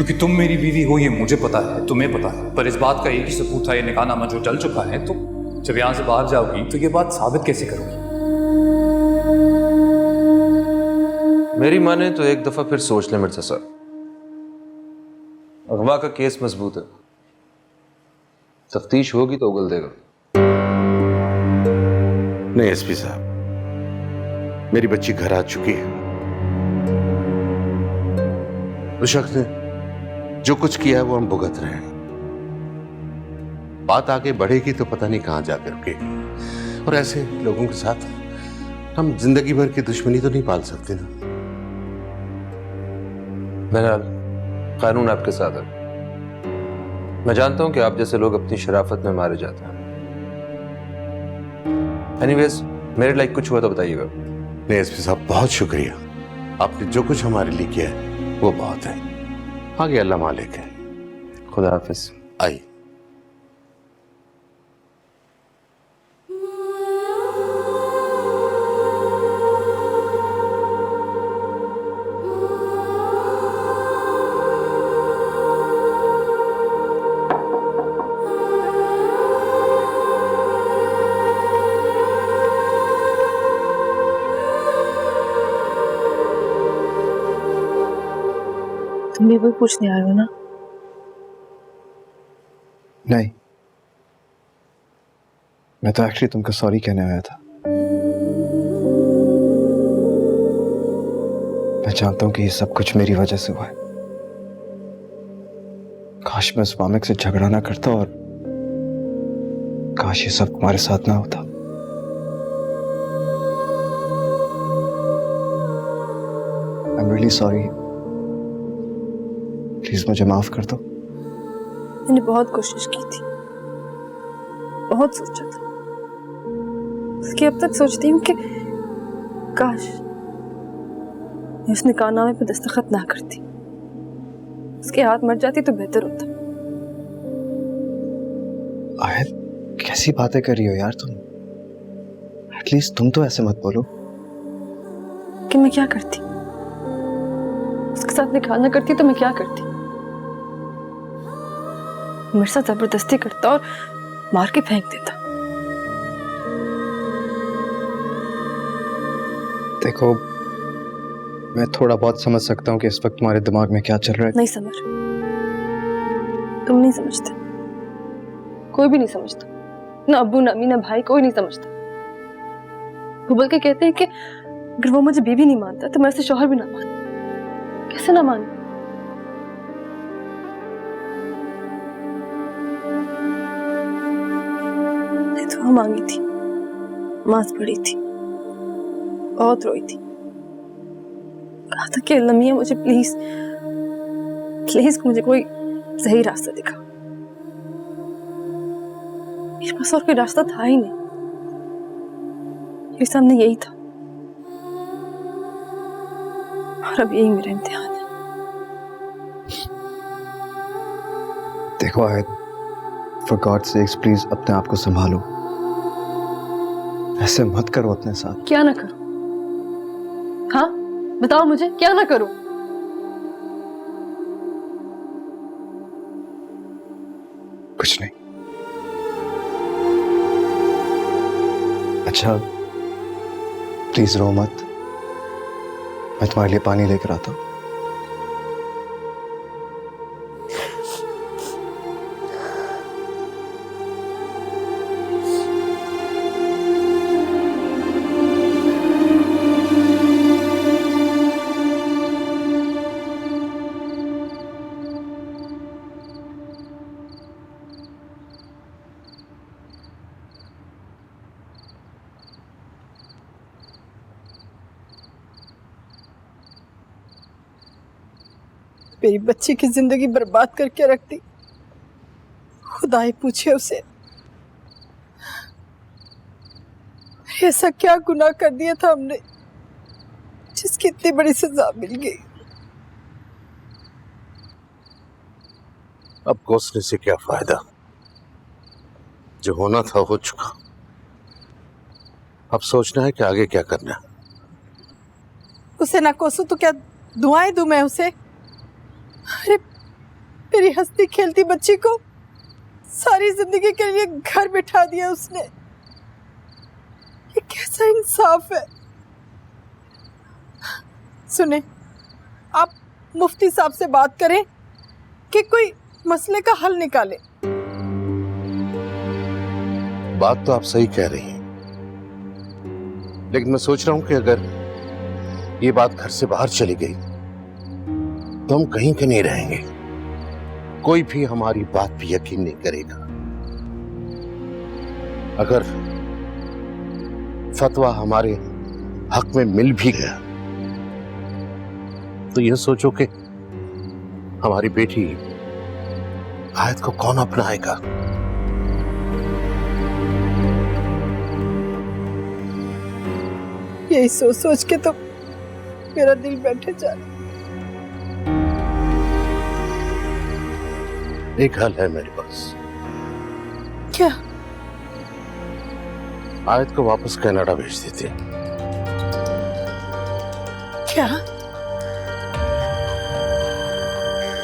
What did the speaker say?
क्योंकि तुम मेरी बीवी हो ये मुझे पता है, तुम्हें पता है, पर इस बात का एक ही सबूत था, ये निकाहनामा जो चल चुका है। तो जब यहाँ से बाहर जाओगी तो ये बात साबित कैसे करोगी? मेरी माने तो एक दफा फिर सोच ले मिर्जा साहब। अगवा का केस मजबूत है, तफ्तीश होगी तो उगल देगा। नहीं एसपी साहब, मेरी बच्ची घर आ चुकी है। उस शख्स ने जो कुछ किया है वो हम भुगत रहे हैं। बात आगे बढ़ेगी तो पता नहीं कहां जाकर रुकेगी, और ऐसे लोगों के साथ हम जिंदगी भर की दुश्मनी तो नहीं पाल सकते ना। बहरहाल कानून आपके साथ है। मैं जानता हूं कि आप जैसे लोग अपनी शराफत में मारे जाते हैं। एनीवेज, मेरे लाइक कुछ हुआ तो बताइएगा। नहीं एसपी साहब, बहुत शुक्रिया। आपने जो कुछ हमारे लिए किया है वो बहुत है। आगे अल्लाह मालिक है। खुदा हाफिज। आइए। तुम भी वही पूछने आए हो ना? नहीं, मैं तो एक्चुअली तुमको सॉरी कहने आया था। मैं जानता हूं कि ये सब कुछ मेरी वजह से हुआ है। काश मैं उस वामिक से झगड़ा ना करता, और काश ये सब तुम्हारे साथ ना होता। I am really sorry. Please मुझे माफ कर दो। मैंने बहुत कोशिश की थी, बहुत सोचा था, बल्कि अब तक सोचती हूँ कि काश मैं उस निकाहनामे पे दस्तखत ना करती, उसके हाथ मर जाती तो बेहतर होता। आयत, कैसी बातें कर रही हो यार तुम? एटलीस्ट तुम तो ऐसे मत बोलो। कि मैं क्या करती? उसके साथ निकाह ना करती तो मैं क्या करती? मेरे साथ जबरदस्ती करता और मार के फेंक देता। देखो, मैं थोड़ा बहुत समझ सकता हूँ कि इस वक्त तुम्हारे दिमाग में क्या चल रहा है। नहीं समझ, तुम नहीं समझते, कोई भी नहीं समझता, ना अब्बू ना अम्मी ना भाई, कोई नहीं समझता। वो बल्कि कहते हैं कि अगर वो मुझे बीवी नहीं मानता तो मैं उसे शौहर भी ना मानूं। कैसे ना मानूं? मैं दुआ मांगी थी, नमाज पढ़ी थी, बहुत रोई थी, कहा था कि अल्लाह मियां मुझे प्लीज प्लीज मुझे कोई सही रास्ता दिखा। मेरे पास और कोई रास्ता था ही नहीं, मेरे सामने यही था, और अब यही मेरा इम्तिहान है। देखो आयत, फॉर गॉड सेक्स प्लीज अपने आप को संभालो। ऐसे मत करो अपने साथ। क्या ना करूं? हाँ बताओ मुझे, क्या ना करूं? कुछ नहीं। अच्छा प्लीज रो मत, मैं तुम्हारे लिए पानी लेकर आता हूं। मेरी बच्ची की जिंदगी बर्बाद करके रख दी। खुदा ही पूछे उसे, ऐसा क्या गुनाह कर दिया था हमने जिसकी इतनी बड़ी सजा मिल गई। अब कोसने से क्या फायदा, जो होना था हो चुका। अब सोचना है कि आगे क्या करना है। उसे ना कोसू तो क्या दुआएं दूं मैं उसे? अरे मेरी हंसती खेलती बच्ची को सारी जिंदगी के लिए घर बिठा दिया उसने। ये कैसा इंसाफ है? सुने, आप मुफ्ती साहब से बात करें कि कोई मसले का हल निकाले। बात तो आप सही कह रही हैं, लेकिन मैं सोच रहा हूं कि अगर ये बात घर से बाहर चली गई तो हम कहीं के नहीं रहेंगे। कोई भी हमारी बात पे यकीन नहीं करेगा। अगर फतवा हमारे हक में मिल भी गया तो यह सोचो कि हमारी बेटी आयत को कौन अपनाएगा। यही सोच सोच के तो मेरा दिल बैठे जा रहा। एक हल है मेरे पास। क्या? आयत को वापस कनाडा भेज देते हैं। क्या?